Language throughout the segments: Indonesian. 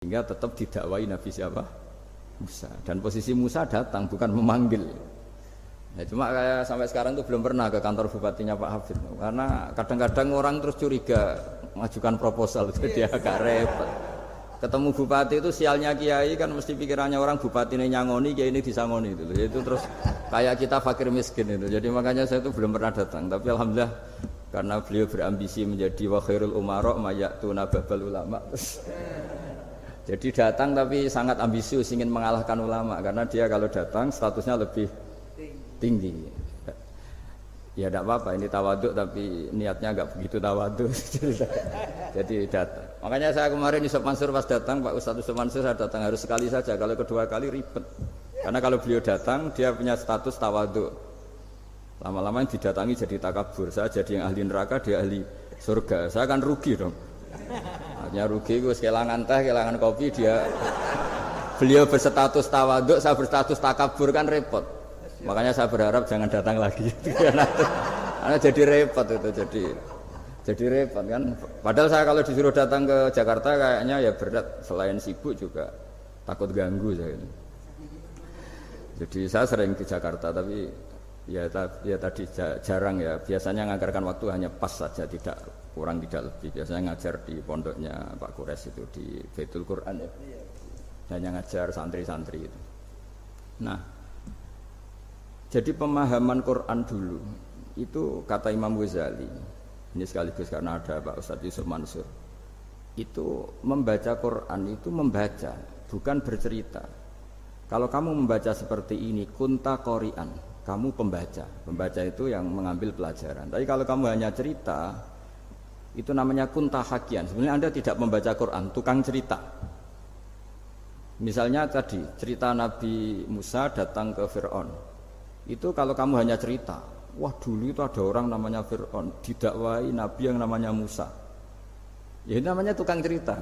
Sehingga tetap didakwai Nabi siapa? Musa. Dan posisi Musa datang bukan memanggil. Ya, cuma kayak sampai sekarang tuh belum pernah ke kantor bupatinya Pak Hafid. Karena kadang-kadang orang terus curiga mengajukan proposal jadi agak repot. Ketemu bupati itu sialnya kiai kan mesti pikirannya orang bupati ini nyangoni, kiai ini disangoni itu. Itu terus kayak kita fakir miskin itu. Jadi makanya saya itu belum pernah datang. Tapi alhamdulillah karena beliau berambisi menjadi wa khairul umara mayatuna babal ulama. Jadi datang tapi sangat ambisius ingin mengalahkan ulama karena dia kalau datang statusnya lebih tinggi. Ya tidak apa-apa ini tawaduk tapi niatnya agak begitu tawaduk. Jadi datang. Makanya saya kemarin Yusuf Mansur pas datang Pak Ustadz Yusuf Mansur saya datang harus sekali saja. Kalau kedua kali ribet. Karena kalau beliau datang dia punya status tawaduk. Lama-lama yang didatangi jadi takabur. Saya jadi yang ahli neraka dia ahli surga. Saya akan rugi dong. Hanya rugi gue kehilangan teh, kehilangan kopi dia. Beliau berstatus tawaduk, saya berstatus takabur kan repot. Makanya saya berharap jangan datang lagi. Karena jadi repot itu jadi repot kan. Padahal saya kalau disuruh datang ke Jakarta kayaknya ya berat. Selain sibuk juga takut ganggu saya. Jadi saya sering ke Jakarta tapi ya tadi jarang ya. Biasanya nganggarkan waktu hanya pas saja tidak kurang tidak lebih. Biasanya ngajar di pondoknya Pak Kures itu di Baitul Quran ya. Hanya ngajar santri-santri itu. Nah, jadi pemahaman Quran dulu itu kata Imam Ghazali. Ini sekaligus karena ada Pak Ustadz Yusuf Mansur. Itu membaca Quran itu membaca, bukan bercerita. Kalau kamu membaca seperti ini, kunta qori'an, kamu pembaca. Pembaca itu yang mengambil pelajaran. Tapi kalau kamu hanya cerita, itu namanya kunta hakian. Sebenarnya Anda tidak membaca Quran, tukang cerita. Misalnya tadi cerita Nabi Musa datang ke Fir'aun. Itu kalau kamu hanya cerita, wah dulu itu ada orang namanya Fir'aun didakwai Nabi yang namanya Musa. Ya itu namanya tukang cerita.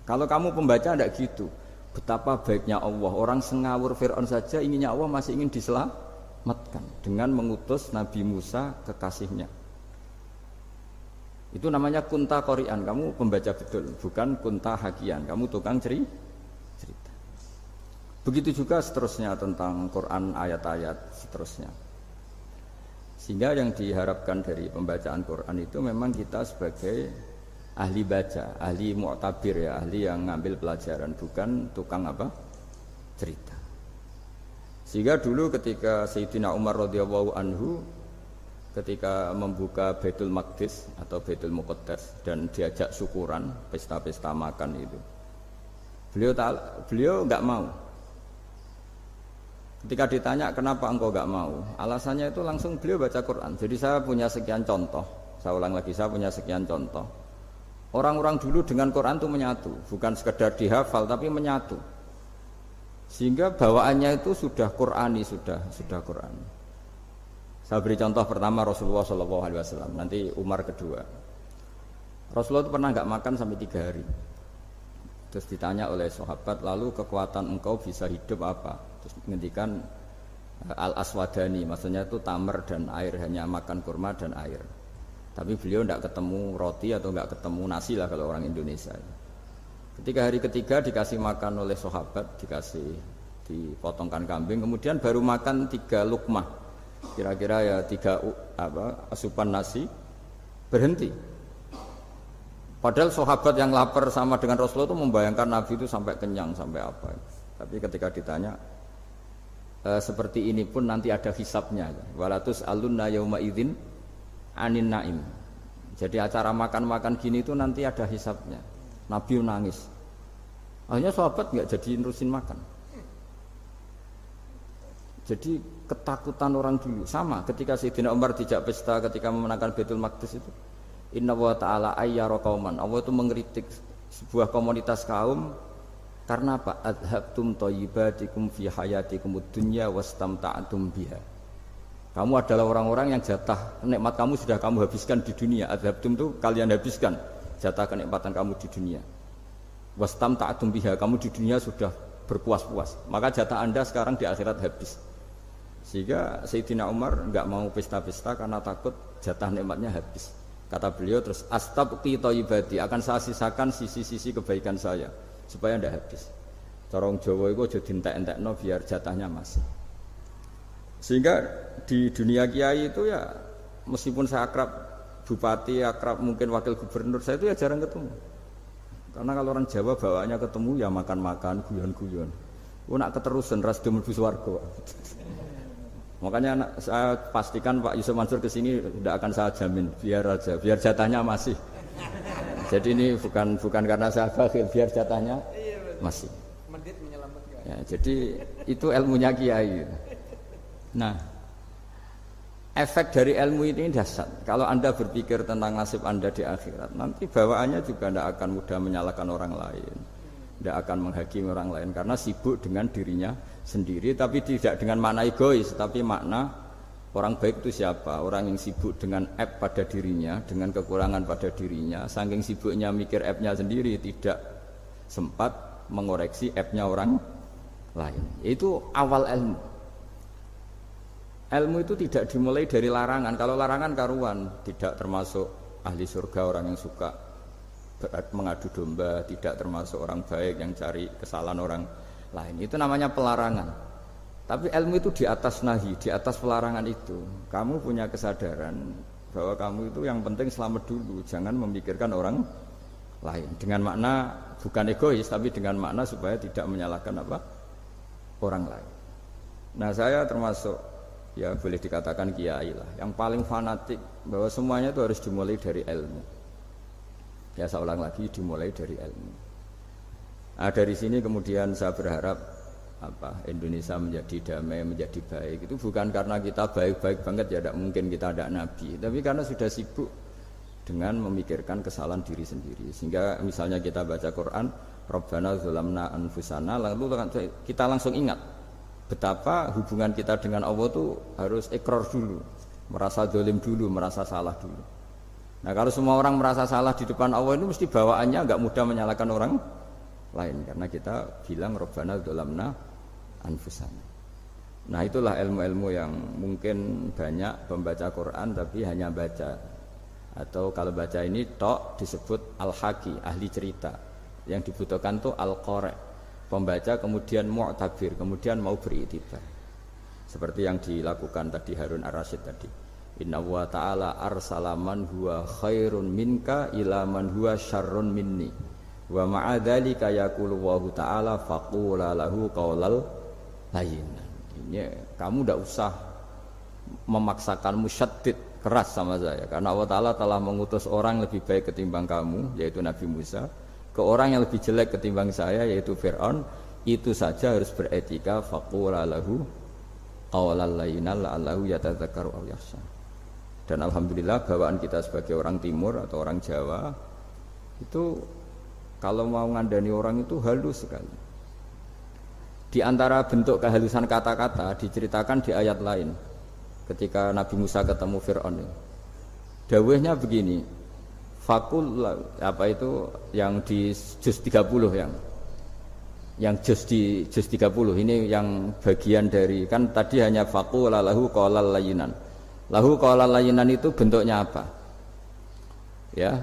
Kalau kamu pembaca tidak gitu. Betapa baiknya Allah. Orang sengawur Fir'aun saja inginnya Allah masih ingin diselamatkan dengan mengutus Nabi Musa kekasihnya. Itu namanya kunta qori'an, kamu pembaca betul, bukan kunta hakian, kamu tukang cerita. Begitu juga seterusnya tentang Quran ayat-ayat seterusnya. Sehingga yang diharapkan dari pembacaan Quran itu memang kita sebagai ahli baca, ahli mu'tabir ya, ahli yang ngambil pelajaran, bukan tukang apa? Cerita. Sehingga dulu ketika Sayyidina Umar radhiyallahu anhu ketika membuka Baitul Maqdis atau Baitul Muqaddas dan diajak syukuran, pesta-pesta makan itu. Beliau enggak mau. Ketika ditanya kenapa engkau enggak mau? Alasannya itu langsung beliau baca Quran. Jadi saya punya sekian contoh. Saya ulang lagi, saya punya sekian contoh. Orang-orang dulu dengan Quran itu menyatu, bukan sekedar dihafal tapi menyatu. Sehingga bawaannya itu sudah Qurani, sudah Quran. Saya beri contoh pertama Rasulullah SAW, nanti Umar kedua. Rasulullah itu pernah nggak makan sampai 3 hari. Terus ditanya oleh sahabat, lalu kekuatan engkau bisa hidup apa? Terus menghentikan al-aswadani, maksudnya itu tamar dan air, hanya makan kurma dan air. Tapi beliau tidak ketemu roti atau nggak ketemu nasi lah kalau orang Indonesia. Ketika hari ketiga dikasih makan oleh sahabat, dipotongkan kambing, kemudian baru makan 3 lukmah. Kira-kira ya 3 asupan nasi berhenti. Padahal sahabat yang lapar sama dengan Rasulullah itu membayangkan Nabi itu sampai kenyang sampai apa. Tapi ketika ditanya seperti ini pun nanti ada hisabnya. Walatus alunna yauma idzin anin naim. Jadi acara makan-makan gini itu nanti ada hisabnya. Nabi nangis. Akhirnya sahabat nggak jadi nerusin makan. Jadi ketakutan orang dulu sama ketika Sayyidina Umar dijak pesta ketika memenangkan Baitul Maqdis itu. Inna wa ta'ala ayyara qauman. Allah itu mengkritik sebuah komunitas kaum karena apa? Adhabtum thayyibatikum fi hayatikum dunya wastamta'tum biha. Kamu adalah orang-orang yang jatah nikmat kamu sudah kamu habiskan di dunia. Adhabtum itu kalian habiskan jatah kenikmatan kamu di dunia. Wastamta'tum biha, kamu di dunia sudah berpuas-puas. Maka jatah Anda sekarang di akhirat habis. Sehingga Sayyidina Umar enggak mau pesta-pesta karena takut jatah nikmatnya habis. Kata beliau terus astabqi thayyibati, akan saya sisakan sisi-sisi kebaikan saya. supaya ndak habis. Cara wong Jawa iku aja dientek-entekno biar jatahnya masih. Sehingga di dunia kiai itu ya meskipun saya akrab bupati, akrab mungkin wakil gubernur, saya itu ya jarang ketemu. Karena kalau orang Jawa bawaannya ketemu ya makan-makan, guyon-guyon. Nak keterusan ras mlebu swarga. Makanya saya pastikan Pak Yusuf Mansur kesini tidak akan saya jamin, biar aja, biar jatahnya masih. Jadi ini bukan karena saya bakhil, biar jatahnya masih. Ya, jadi itu ilmunya kiai. Nah, efek dari ilmu ini dahsyat. Kalau Anda berpikir tentang nasib Anda di akhirat, nanti bawaannya juga tidak akan mudah menyalahkan orang lain, tidak akan menghakimi orang lain karena sibuk dengan dirinya sendiri, tapi tidak dengan makna egois, tapi makna orang baik itu siapa? Orang yang sibuk dengan aib pada dirinya, dengan kekurangan pada dirinya, saking sibuknya mikir aibnya sendiri, tidak sempat mengoreksi aibnya orang lain. Itu awal ilmu. Ilmu itu tidak dimulai dari larangan. Kalau larangan karuan, tidak termasuk ahli surga orang yang suka mengadu domba, tidak termasuk orang baik yang cari kesalahan orang lain. Itu namanya pelarangan. Tapi ilmu itu di atas nahi, di atas pelarangan itu. Kamu punya kesadaran bahwa kamu itu yang penting selamat dulu, jangan memikirkan orang lain. Dengan makna bukan egois, tapi dengan makna supaya tidak menyalahkan orang lain. Nah, saya termasuk ya boleh dikatakan kiai lah, yang paling fanatik bahwa semuanya itu harus dimulai dari ilmu. Ya saya ulang lagi, dimulai dari ilmu. Nah, dari sini kemudian saya berharap Indonesia menjadi damai, menjadi baik. Itu bukan karena kita baik-baik banget, ya tidak mungkin kita ada nabi, tapi karena sudah sibuk dengan memikirkan kesalahan diri sendiri. Sehingga misalnya kita baca Quran, Rabbana zalamna anfusana, lalu kita langsung ingat betapa hubungan kita dengan Allah itu harus ikrar dulu, merasa zalim dulu, merasa salah dulu. Nah, kalau semua orang merasa salah di depan Allah itu mesti bawaannya enggak mudah menyalahkan orang lain, karena kita bilang Rabbana zalamna anfusana. Nah, itulah ilmu-ilmu yang mungkin banyak pembaca Quran tapi hanya baca, atau kalau baca ini tok disebut al-haqi, ahli cerita. Yang dibutuhkan tuh al-qari, pembaca kemudian mu'tabir, kemudian mau beriktibar. Seperti yang dilakukan tadi Harun Ar-Rasyid tadi. Inna wa ta'ala arsala man huwa khairun minka ila man huwa syarrun minni. Wa ma'adzalika yaqulu wa ta'ala faqula lahu qaulal layyinan. Ini kamu tidak usah memaksakan musyaddid keras sama saya, karena Allah Ta'ala telah mengutus orang lebih baik ketimbang kamu, yaitu Nabi Musa, ke orang yang lebih jelek ketimbang saya, yaitu Fir'aun. Itu saja harus beretika, faqula lahu qaulal layyinan la'allahu yatadzakkaru aw yakhsha. Dan alhamdulillah bawaan kita sebagai orang timur atau orang Jawa itu kalau mau ngandani orang itu halus sekali. Di antara bentuk kehalusan kata-kata diceritakan di ayat lain. Ketika Nabi Musa ketemu Fir'aun, dawuhnya begini, fakul yang di juz 30 yang juz di juz 30 ini yang bagian dari, kan tadi hanya fakul lahu qaulal layyinan. Lahu qaulal layyinan itu bentuknya apa? Ya,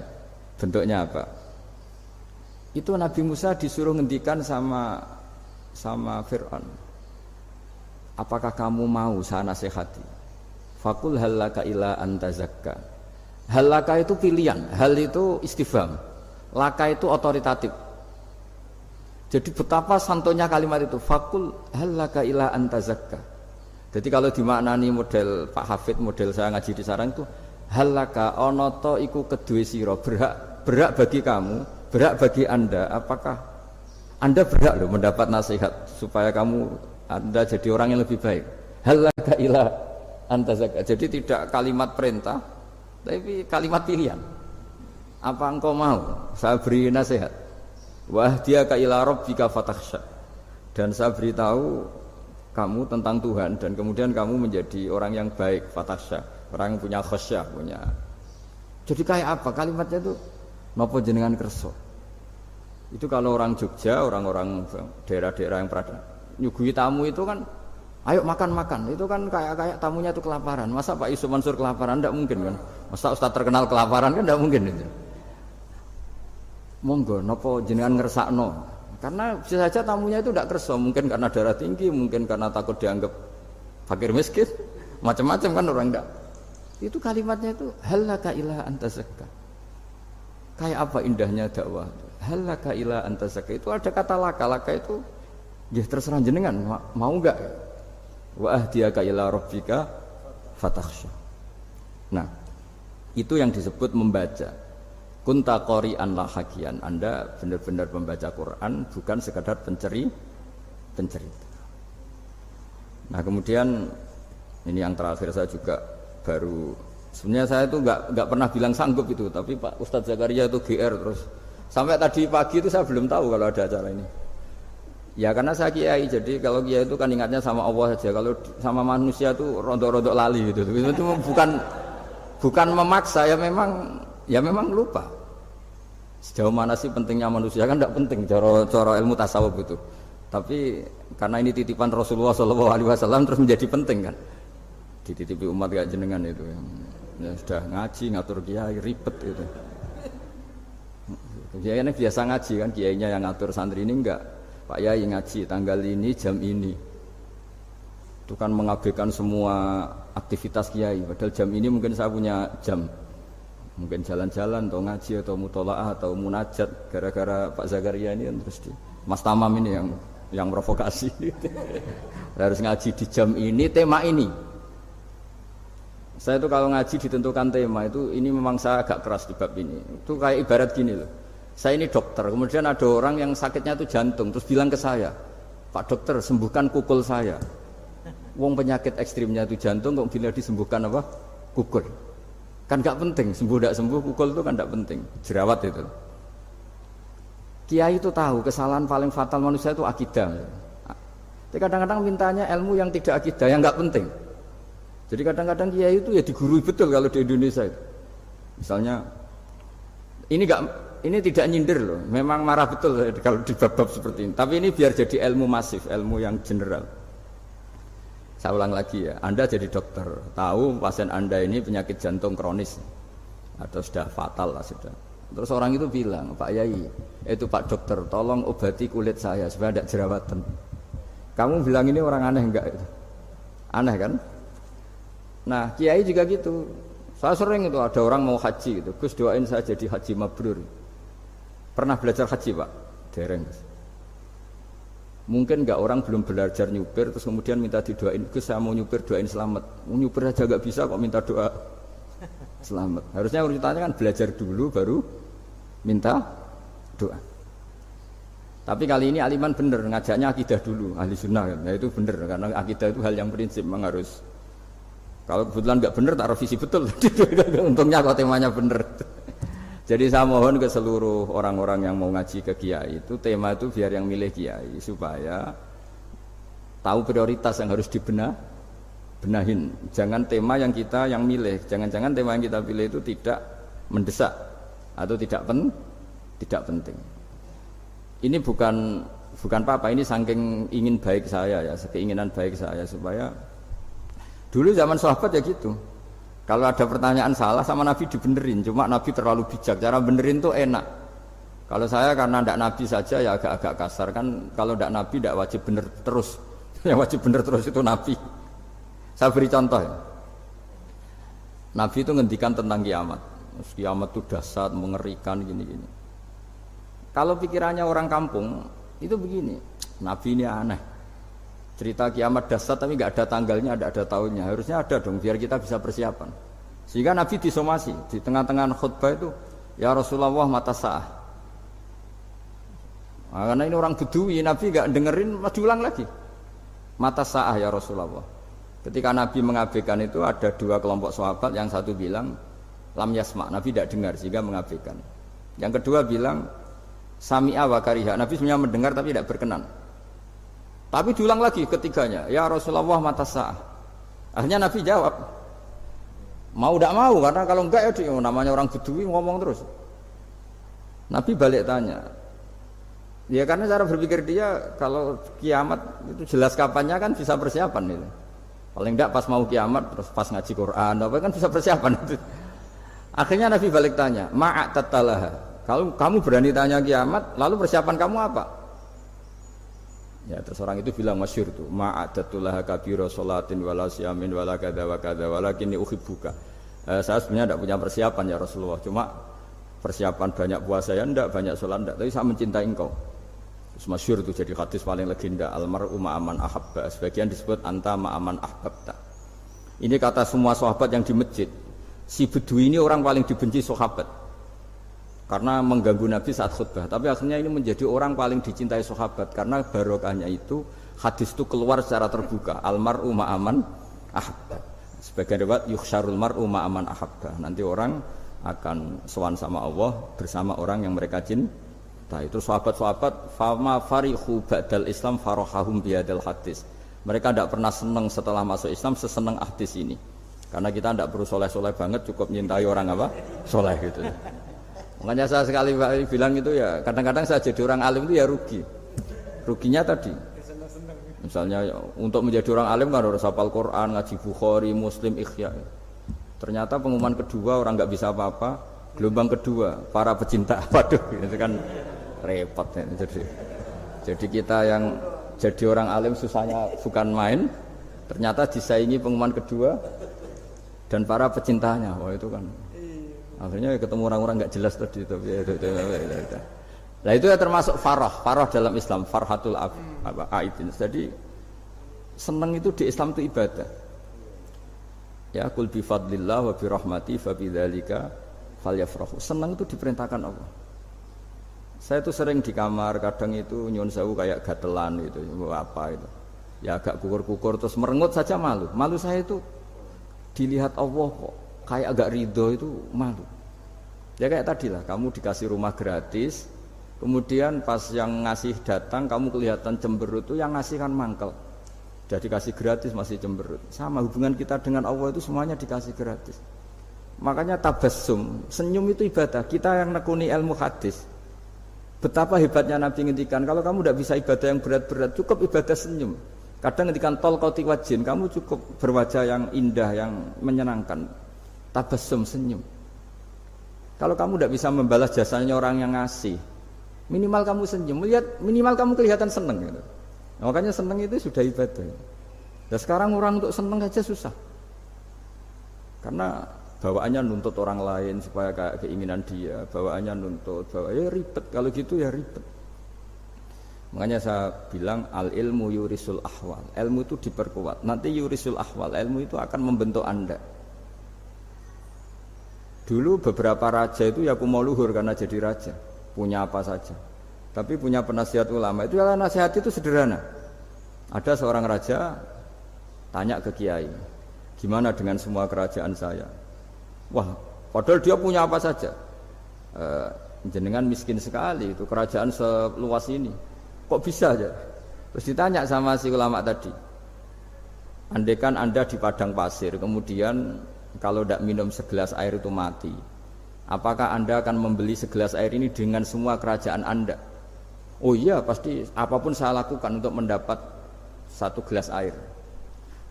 bentuknya apa? Itu Nabi Musa disuruh ngendikan sama Fir'aun. Apakah kamu mau saya nasihati? Fakul halaka ila antazakka. Halaka itu pilihan, hal itu istifham, laka itu otoritatif. Jadi betapa santonya kalimat itu, fakul halaka ila antazakka. Jadi kalau dimaknani model Pak Hafid, model saya ngaji di sarang itu, halaka onoto iku kedue sira, berhak bagi kamu, berhak bagi Anda. Apakah Anda berhak loh mendapat nasihat supaya Anda jadi orang yang lebih baik? Halaka ila antazakka. Jadi tidak kalimat perintah, tapi kalimat pilihan. Apa engkau mau saya beri nasihat? Wahdiyaka ila rabbika fatakhsha. Dan saya beritahu kamu tentang Tuhan, dan kemudian kamu menjadi orang yang baik, fatakhsha, orang yang punya khasyah, punya. Jadi kayak apa kalimatnya itu? Napa jenengan kersa? Itu kalau orang Jogja, orang-orang daerah-daerah yang pernah nyuguhi tamu itu kan, ayo makan-makan, itu kan kayak tamunya itu kelaparan. Masa Pak Yusuf Mansur kelaparan? Tidak mungkin kan. Masa Ustaz terkenal kelaparan kan tidak mungkin itu. Monggo, nopo jenengan ngersakno. Karena bisa saja tamunya itu tidak kerso, mungkin karena darah tinggi, mungkin karena takut dianggap fakir miskin, macam-macam kan orang enggak. Itu kalimatnya itu halaka ila anta zakka. Kayak apa indahnya dakwah. Halaka ila anta zakka. Itu ada kata laka itu ya terserah jenengan mau enggak. Wa ahdiyaka ila rabbika fatakhsha. Nah, itu yang disebut membaca. Kunta qori'an la hakian. Anda benar-benar membaca Quran, bukan sekadar pencerita. Nah, kemudian ini yang terakhir saya juga baru, sebenarnya saya itu nggak pernah bilang sanggup itu, tapi Pak Ustadz Zakaria itu GR terus. Sampai tadi pagi itu saya belum tahu kalau ada acara ini. Ya karena saya kiai, jadi kalau kiai itu kan ingatnya sama Allah saja. Kalau sama manusia itu rontok-rontok lali gitu. Itu bukan memaksa, ya memang lupa. Sejauh mana sih pentingnya manusia kan tidak penting cara ilmu tasawuf itu. Tapi karena ini titipan Rasulullah SAW terus menjadi penting kan. Dititipi umat kayak jenengan itu ya sudah ngaji ngatur kiai ribet itu. Kiai ini biasa ngaji kan, kiainya yang ngatur, santri ini enggak. Pak Yai ngaji tanggal ini jam ini. Itu kan mengabaikan semua aktivitas kiai. Padahal jam ini mungkin saya punya jam. Mungkin jalan-jalan atau ngaji atau mutolaah atau munajat, gara-gara Pak Zakaria ini terus di Mas Tamam ini yang provokasi. Harus ngaji di jam ini, tema ini. Saya itu kalau ngaji ditentukan tema itu, ini memang saya agak keras di bab ini. Itu kayak ibarat gini loh. Saya ini dokter, kemudian ada orang yang sakitnya itu jantung, terus bilang ke saya, Pak dokter sembuhkan kukul saya. Wong penyakit ekstrimnya itu jantung, kok bila disembuhkan apa? Kukul. Kan gak penting, sembuh tidak sembuh, kukul itu kan gak penting. Jerawat itu. Kiai itu tahu kesalahan paling fatal manusia itu akidah. Jadi kadang-kadang mintanya ilmu yang tidak akidah, yang gak penting. Jadi kadang-kadang kiai itu ya digurui betul kalau di Indonesia itu. Misalnya ini tidak nyindir loh, memang marah betul kalau di bab-bab seperti ini. Tapi ini biar jadi ilmu masif, ilmu yang general. Saya ulang lagi ya, Anda jadi dokter, tahu pasien Anda ini penyakit jantung kronis atau sudah fatal lah sudah. Terus orang itu bilang, Pak Yai, itu Pak dokter, tolong obati kulit saya supaya tidak jerawatan. Kamu bilang ini orang aneh enggak itu? Aneh kan? Nah, kiai juga gitu. Saya sering itu ada orang mau haji gitu, Gus doain saya jadi haji mabrur. Pernah belajar haji Pak? Dereng. Mungkin enggak orang belum belajar nyupir terus kemudian minta didoain, Gus saya mau nyupir doain selamat. Mau nyupir aja enggak bisa kok minta doa selamat. Harusnya urutannya kan belajar dulu baru minta doa. Tapi kali ini aliman bener ngajaknya akidah dulu, ahli sunnah kan. Nah itu bener karena akidah itu hal yang prinsip memang harus. Kalau kebetulan enggak bener taruh visi betul. Untungnya kalau temanya bener. Jadi saya mohon ke seluruh orang-orang yang mau ngaji ke kiai itu tema itu biar yang milih kiai supaya tahu prioritas yang harus benahin. Jangan tema yang kita yang milih, jangan-jangan tema yang kita pilih itu tidak mendesak atau tidak penting. Ini bukan apa-apa, ini saking ingin baik saya ya, keinginan baik saya supaya dulu zaman sahabat ya gitu. Kalau ada pertanyaan salah sama Nabi dibenerin, cuma Nabi terlalu bijak. Cara benerin tuh enak. Kalau saya karena tidak Nabi saja ya agak-agak kasar kan. Kalau tidak Nabi tidak wajib bener terus. Yang wajib bener terus itu Nabi. Saya beri contoh ya. Nabi itu ngendikan tentang kiamat. Kiamat itu dahsyat, mengerikan gini-gini. Kalau pikirannya orang kampung itu begini, Nabi ini aneh. Cerita kiamat dahsyat tapi nggak ada tanggalnya, ada tahunnya. Harusnya ada dong biar kita bisa persiapan. Sehingga Nabi disomasi di tengah-tengah khutbah itu, ya Rasulullah mata sa'ah. Nah, karena ini orang Bedui, Nabi nggak dengerin, diulang lagi. Mata sa'ah ya Rasulullah. Ketika Nabi mengabaikan itu ada dua kelompok sahabat, yang satu bilang lam yasma, Nabi tidak dengar sehingga mengabaikan. Yang kedua bilang sami'a wa kariha, Nabi sebenarnya mendengar tapi tidak berkenan. Tapi diulang lagi ketiganya, ya Rasulullah mata sa'ah. Akhirnya Nabi jawab, mau tidak mau, karena kalau enggak ya namanya orang Bedui ngomong terus. Nabi balik tanya, ya karena cara berpikir dia kalau kiamat itu jelas kapannya kan bisa persiapan itu. Paling enggak pas mau kiamat terus pas ngaji Quran apa kan bisa persiapan itu. Akhirnya Nabi balik tanya, ma'at tatalaha. Kalau kamu berani tanya kiamat, lalu persiapan kamu apa? Ya, terus orang itu bilang masyhur tuh, ma'adatullah kabira sholatin wala siyamin wala kadza wa kadza walakinni uhibbuka. Saya sebenarnya tidak punya persiapan ya Rasulullah, cuma persiapan banyak puasa ya enggak, banyak sholat enggak, tapi saya mencintai engkau. Terus masyhur itu jadi hadis paling legenda, almar'u ma'aman ahabba, sebagian disebut anta ma'aman ahbabta. Ini kata semua sahabat yang di masjid. Si Bedui ini orang paling dibenci sahabat karena mengganggu Nabi saat khutbah, tapi akhirnya ini menjadi orang paling dicintai sahabat karena barokahnya itu hadis itu keluar secara terbuka, almar'u ma'aman ahabba. Sebagian riwayat yukhsyarul mar'u ma'aman ahabba, nanti orang akan sowan sama Allah bersama orang yang mereka cinta. Itu sahabat-sahabat fama farihu ba'dal Islam farahahum bihadal hadis. Mereka tidak pernah senang setelah masuk Islam sesenang hadis ini, karena kita tidak perlu soleh-soleh banget, cukup menyintai orang apa soleh gitu. Makanya saya sekali bilang itu ya, kadang-kadang saya jadi orang alim itu ya ruginya tadi. Misalnya untuk menjadi orang alim kan harus hafal Quran, ngaji Bukhari, Muslim, Ikhya. Ternyata pengumuman kedua orang nggak bisa apa-apa, gelombang kedua para pecinta, waduh itu kan repot ya. Jadi kita yang jadi orang alim susahnya bukan main, ternyata disaingi pengumuman kedua dan para pecintanya, wah itu kan akhirnya ketemu orang-orang nggak jelas tadi itu. Nah itu ya termasuk farah dalam Islam, farhatul aidin. Jadi senang itu di Islam itu ibadah. Ya kul bi fadlillah wa bi rahmati fa bidzalika falyafrahu. Senang itu diperintahkan Allah. Saya itu sering di kamar, kadang itu nyun sewu kayak gatelan gitu, apa itu. Ya agak kukur-kukur terus merengut saja malu. Malu saya itu dilihat Allah kok kayak agak ridho itu malu. Ya kayak tadi lah, kamu dikasih rumah gratis, kemudian pas yang ngasih datang kamu kelihatan cemberut, itu yang ngasih kan mangkel. Sudah dikasih gratis masih cemberut. Sama hubungan kita dengan Allah itu semuanya dikasih gratis. Makanya tabassum, senyum itu ibadah. Kita yang nekuni ilmu hadis, betapa hebatnya Nabi ngendikan, kalau kamu tidak bisa ibadah yang berat-berat, cukup ibadah senyum. Kadang ngendikan tolqati wajhin, kamu cukup berwajah yang indah, yang menyenangkan. Tabassum, senyum. Kalau kamu tidak bisa membalas jasanya orang yang ngasih, minimal kamu senyum, lihat minimal kamu kelihatan senang gitu. Makanya senang itu sudah ibadah. Dan sekarang orang untuk senang aja susah, karena bawaannya nuntut orang lain supaya kayak keinginan dia, bawaannya nuntut, ya ribet. Kalau gitu ya ribet. Makanya saya bilang al ilmu yurisul ahwal, ilmu itu diperkuat. Nanti yurisul ahwal, ilmu itu akan membentuk Anda. Dulu beberapa raja itu ya mau luhur karena jadi raja, punya apa saja. Tapi punya penasihat ulama, itu adalah nasihat itu sederhana. Ada seorang raja tanya ke kiai, gimana dengan semua kerajaan saya? Wah, padahal dia punya apa saja. Jenengan miskin sekali, itu kerajaan seluas ini, kok bisa aja? Terus ditanya sama si ulama tadi, andaikan Anda di padang pasir, kemudian kalau tidak minum segelas air itu mati, apakah Anda akan membeli segelas air ini dengan semua kerajaan Anda? Oh iya, pasti apapun saya lakukan untuk mendapat satu gelas air.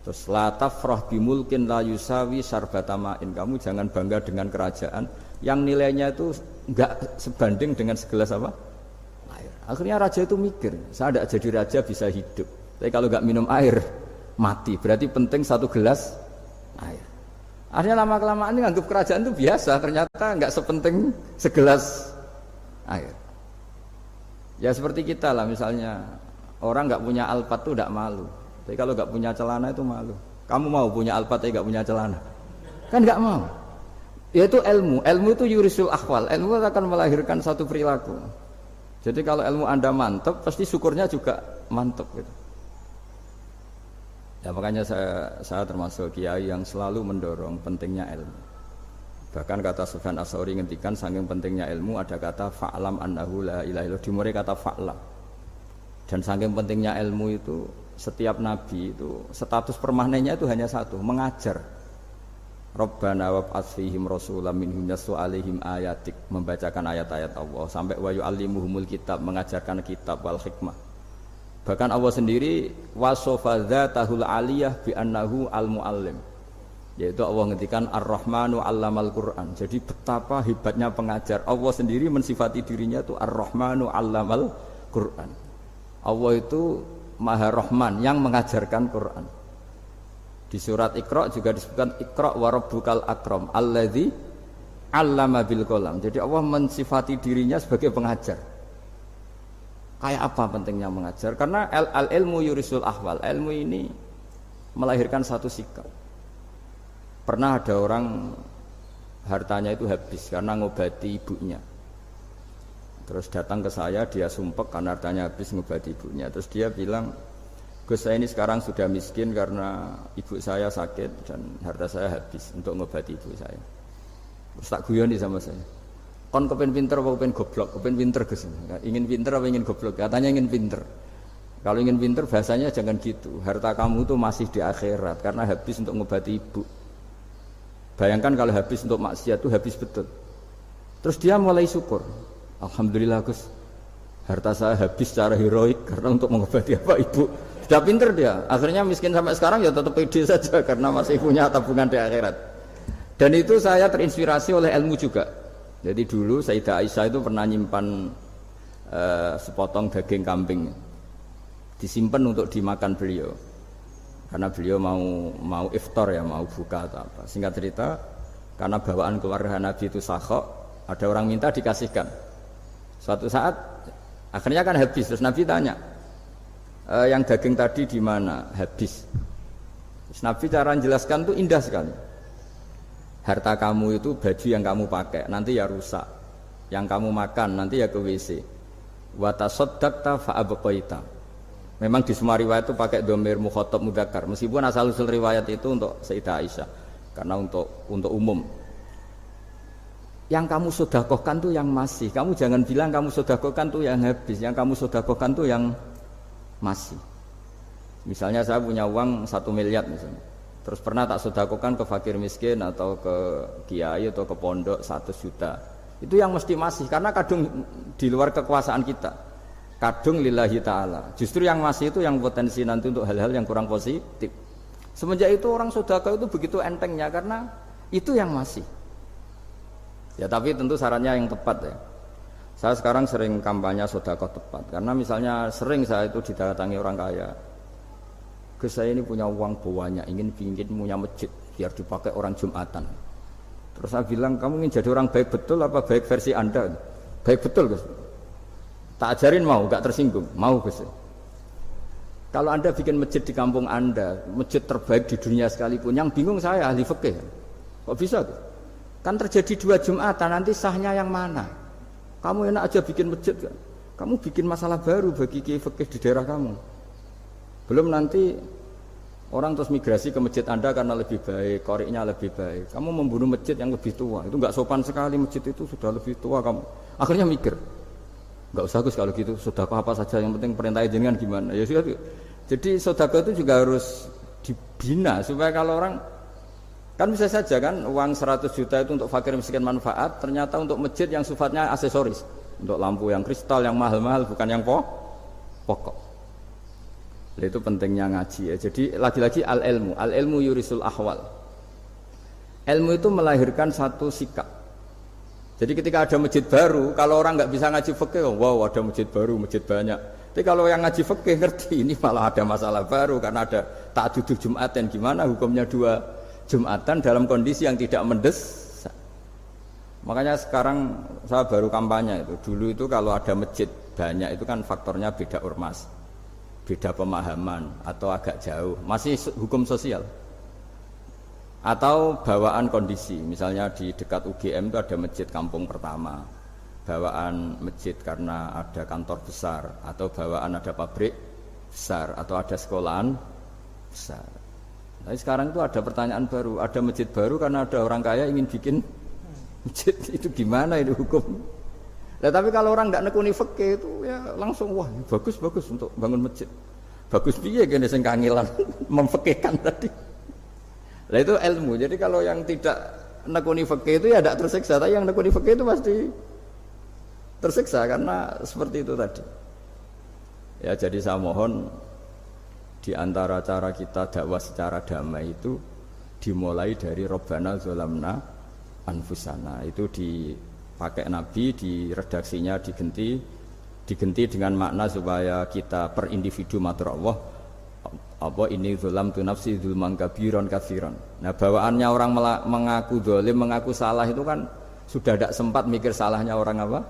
Terus la tafrah bimulkin la yusawi sarbatamain. Kamu jangan bangga dengan kerajaan yang nilainya itu enggak sebanding dengan segelas apa? Air. Akhirnya raja itu mikir, saya tidak jadi raja bisa hidup, tapi kalau enggak minum air mati. Berarti penting satu gelas air. Akhirnya lama-kelamaan ini anggap kerajaan itu biasa, ternyata enggak sepenting segelas air. Ya seperti kita lah, misalnya orang enggak punya alpat itu enggak malu. Tapi kalau nggak punya celana itu malu. Kamu mau punya alpat tapi nggak punya celana? Kan nggak mau. Yaitu ilmu. Ilmu itu yurisul ahwal. Ilmu akan melahirkan satu perilaku. Jadi kalau ilmu Anda mantap, pasti syukurnya juga mantap gitu. Ya makanya saya termasuk kiai yang selalu mendorong pentingnya ilmu. Bahkan kata Sufyan Ats-Tsauri ngendikan saking pentingnya ilmu ada kata fa'lam annahu la ilaha illallah, dimulai kata fa'lam. Dan saking pentingnya ilmu itu setiap nabi itu status permanennya itu hanya satu, mengajar. Rabbana wab'ats fihim rasulam minhum yatlu 'alaihim ayatik, membacakan ayat-ayat Allah, sampai wa yu'allimuhumul kitab, mengajarkan kitab wal hikmah. Bahkan Allah sendiri wasofa dzatahul 'aliyah bi annahu al-muallim. Yaitu Allah ngendikan Ar-Rahmanu 'allamal Qur'an. Jadi betapa hebatnya pengajar. Allah sendiri mensifati dirinya itu Ar-Rahmanu 'allamal Qur'an. Allah itu Maha Rahman yang mengajarkan Quran. Di surat Iqra juga disebutkan Iqra wa rabbukal akram alladzi 'allama bil qalam. Jadi Allah mensifati dirinya sebagai pengajar. Kayak apa pentingnya mengajar? Karena al-ilmu yurisul ahwal. Ilmu ini melahirkan satu sikap. Pernah ada orang hartanya itu habis karena ngobati ibunya. Terus datang ke saya, dia sumpek karena hartanya habis ngobati ibunya. Terus dia bilang, Gus, saya ini sekarang sudah miskin karena ibu saya sakit dan harta saya habis untuk ngobati ibu saya. Terus tak guyoni sama saya, kon kepen pinter apa kepen goblok? Kepen pinter Gus. Ingin pinter apa ingin goblok? Katanya ingin pinter. Kalau ingin pinter bahasanya jangan gitu. Harta kamu itu masih di akhirat karena habis untuk ngobati ibu. Bayangkan kalau habis untuk maksiat itu habis betul. Terus dia mulai syukur. Alhamdulillah Gus, harta saya habis secara heroik karena untuk mengobati apa ibu. Sudah pinter dia. Akhirnya miskin sampai sekarang ya tetap pede saja karena masih punya tabungan di akhirat. Dan itu saya terinspirasi oleh ilmu juga. Jadi dulu Sayyidah Aisyah itu pernah nyimpan sepotong daging kambing, disimpan untuk dimakan beliau. Karena beliau mau iftar ya, mau buka atau apa. Singkat cerita, karena bawaan keluarga Nabi itu sakhok, ada orang minta dikasihkan. Suatu saat akhirnya kan habis, terus Nabi tanya, yang daging tadi di mana? Habis. Terus Nabi cara menjelaskan itu indah sekali. Harta kamu itu baju yang kamu pakai nanti ya rusak, yang kamu makan nanti ya ke WC. Wa tasaddaqta fa abqaita. Memang di semua riwayat itu pakai dhamir mukhatab mudzakkar, meskipun asal usul riwayat itu untuk Sayyidah Aisyah karena untuk umum. Yang kamu sedekahkan tuh yang masih. Kamu jangan bilang kamu sedekahkan tuh yang habis. Yang kamu sedekahkan tuh yang masih. Misalnya saya punya uang 1 miliar misalnya. Terus pernah tak sedekahkan ke fakir miskin atau ke kiai atau ke pondok 1 juta. Itu yang mesti masih karena kadung di luar kekuasaan kita. Kadung lillahi ta'ala. Justru yang masih itu yang potensi nanti untuk hal-hal yang kurang positif. Semenjak itu orang sedekah itu begitu entengnya karena itu yang masih. Ya tapi tentu sarannya yang tepat ya. Saya sekarang sering kampanye sedekah tepat karena misalnya sering saya itu didatangi orang kaya. Gus, saya ini punya uang banyak, ingin punya masjid biar dipakai orang Jumatan. Terus saya bilang, kamu ingin jadi orang baik betul apa baik versi Anda? Baik betul Gus. Tak ajarin mau, gak tersinggung, mau Gus. Kalau Anda bikin masjid di kampung Anda, masjid terbaik di dunia sekalipun, yang bingung saya ahli fikih. Kok bisa Gus? Kan terjadi 2 Jumatan, nanti sahnya yang mana? Kamu enak aja bikin masjid kan? Kamu bikin masalah baru bagi kiai fikih di daerah kamu. Belum nanti orang terus migrasi ke masjid Anda karena lebih baik, koriknya lebih baik. Kamu membunuh masjid yang lebih tua, itu enggak sopan sekali, masjid itu sudah lebih tua kamu. Akhirnya mikir, enggak usah Gus kalau gitu, sedekah apa saja yang penting perintah jenengan gimana. Ya sudah. Jadi sedekah itu juga harus dibina supaya kalau orang kan bisa saja kan uang 100 juta itu untuk fakir miskin manfaat, ternyata untuk masjid yang sifatnya aksesoris, untuk lampu yang kristal yang mahal-mahal bukan yang pokok. Itu pentingnya ngaji ya. Jadi lagi-lagi al-ilmu yurisul ahwal. Ilmu itu melahirkan satu sikap. Jadi ketika ada masjid baru, kalau orang nggak bisa ngaji fikih, wow ada masjid baru, masjid banyak. Tapi kalau yang ngaji fikih ngerti ini malah ada masalah baru karena ada ta'dudul Jum'atan, gimana hukumnya 2 Jumatan dalam kondisi yang tidak mendesak. Makanya sekarang saya baru kampanye itu. Dulu itu kalau ada masjid banyak itu kan faktornya beda ormas, beda pemahaman atau agak jauh, masih hukum sosial atau bawaan kondisi. Misalnya di dekat UGM itu ada masjid kampung pertama, bawaan masjid karena ada kantor besar atau bawaan ada pabrik besar atau ada sekolahan besar. Tapi sekarang itu ada pertanyaan baru, ada masjid baru karena ada orang kaya ingin bikin masjid, itu gimana itu hukum? Nah, tapi kalau orang tidak nekuni fikih itu ya langsung wah bagus untuk bangun masjid. Bagus piye kene sing kangelan memfikihkan tadi. Nah itu ilmu. Jadi kalau yang tidak nekuni fikih itu ya tidak tersiksa, tapi yang nekuni fikih itu pasti tersiksa karena seperti itu tadi. Ya jadi saya mohon di antara cara kita dakwah secara damai itu dimulai dari Rabbana Zolamna Anfusana. Itu dipakai Nabi, di redaksinya digenti diganti dengan makna supaya kita per individu matur Allah apa ini zulam tu nafsi zulman kabiron katsiron. Nah bawaannya orang mengaku zalim, mengaku salah itu kan sudah tidak sempat mikir salahnya orang apa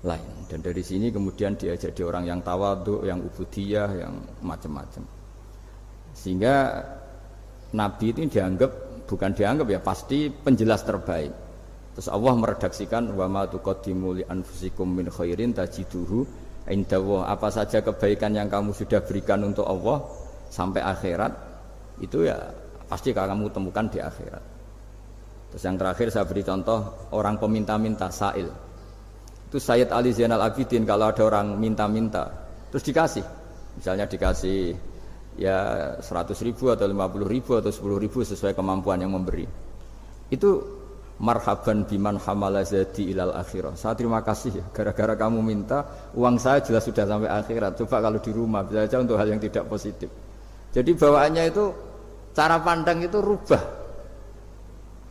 lain. Dan dari sini kemudian dia jadi orang yang tawadhu, yang ubudiyah, yang macam-macam. Sehingga Nabi itu bukan dianggap ya, pasti penjelas terbaik. Terus Allah meredaksikan wa ma tuqaddimu li anfusikum min khairin tajiduhu indallah. Apa saja kebaikan yang kamu sudah berikan untuk Allah sampai akhirat itu ya pasti kamu temukan di akhirat. Terus yang terakhir saya beri contoh orang peminta-minta sa'il. Itu Sayyid Ali Zainal Abidin kalau ada orang minta-minta terus dikasih, misalnya dikasih ya 100.000 atau 50.000 atau 10.000 sesuai kemampuan yang memberi, itu marhaban biman hamala zadi ilal akhirah. Saya terima kasih ya, gara-gara kamu minta uang saya jelas sudah sampai akhirat. Coba kalau di rumah bisa saja untuk hal yang tidak positif. Jadi bawaannya itu cara pandang itu rubah.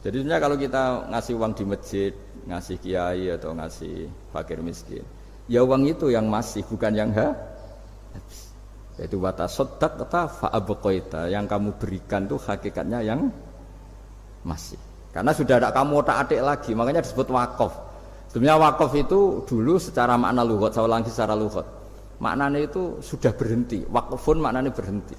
Jadi sebenarnya kalau kita ngasih uang di masjid, ngasih kiai atau ngasih fakir miskin, ya uang itu yang masih, bukan yang habis. Yaitu watasodak kata fa'abqaita, yang kamu berikan itu hakikatnya yang masih. Karena sudah ada kamu otak-atik lagi, makanya disebut wakaf. Sebenarnya wakaf itu dulu secara makna lughat, saya ulangi secara lughat. Maknanya itu sudah berhenti, wakfun maknanya berhenti.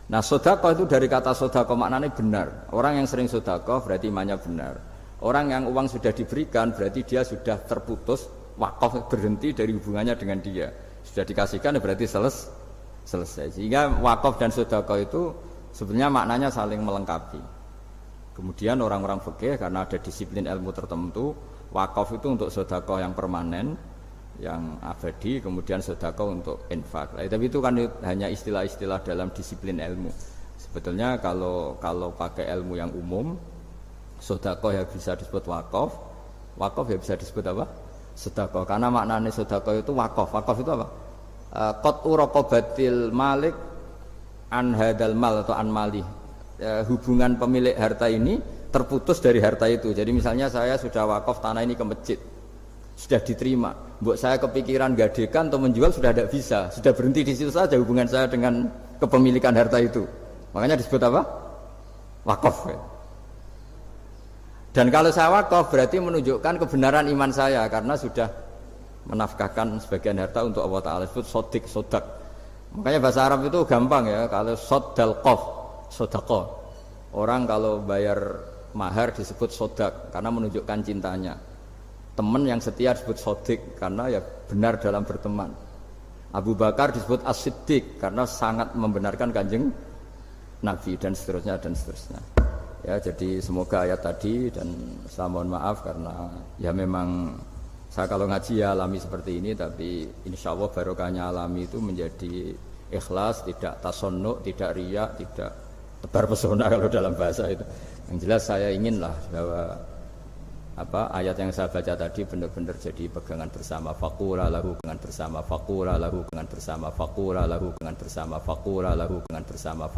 Nah sedekah itu dari kata sedekah maknanya benar. Orang yang sering sedekah berarti imannya benar. Orang yang uang sudah diberikan berarti dia sudah terputus, wakaf berhenti dari hubungannya dengan dia. Sudah dikasihkan berarti selesai. Sehingga wakaf dan sedekah itu sebenarnya maknanya saling melengkapi. Kemudian orang-orang fikih karena ada disiplin ilmu tertentu, wakaf itu untuk sedekah yang permanen, yang abadi, kemudian sedekah untuk infak. Tapi itu kan hanya istilah-istilah dalam disiplin ilmu. Sebetulnya kalau pakai ilmu yang umum, sedekah ya bisa disebut wakaf, wakaf ya bisa disebut apa? Sedekah. Karena maknanya sedekah itu wakaf. Wakaf itu apa? Qat'u raqabatil malik an hadal mal atau an mali. Hubungan pemilik harta ini terputus dari harta itu. Jadi misalnya saya sudah wakaf tanah ini ke masjid, sudah diterima. Mbok saya kepikiran gadekan atau menjual sudah tidak bisa, sudah berhenti di situ saja hubungan saya dengan kepemilikan harta itu. Makanya disebut apa? Wakaf. Dan kalau saya wakaf berarti menunjukkan kebenaran iman saya karena sudah menafkahkan sebagian harta untuk Allah Ta'ala. Disebut sodik, sodak. Makanya bahasa Arab itu gampang ya. Kalau sodal qaf, sodako. Orang kalau bayar mahar disebut sodak karena menunjukkan cintanya. Teman yang setia disebut sodik karena ya benar dalam berteman. Abu Bakar disebut as-siddiq karena sangat membenarkan kanjeng Nabi dan seterusnya dan seterusnya. Ya jadi semoga ayat tadi, dan saya mohon maaf karena ya memang saya kalau ngaji ya alami seperti ini, tapi insya Allah barokahnya alami itu menjadi ikhlas, tidak tasonnuk, tidak riya, tidak tebar pesona kalau dalam bahasa itu. Yang jelas saya inginlah bahwa ayat yang saya baca tadi benar-benar jadi pegangan bersama. Faqura lahu dengan bersama, faqura lahu dengan bersama, faqura lahu dengan bersama, faqura lahu dengan bersama.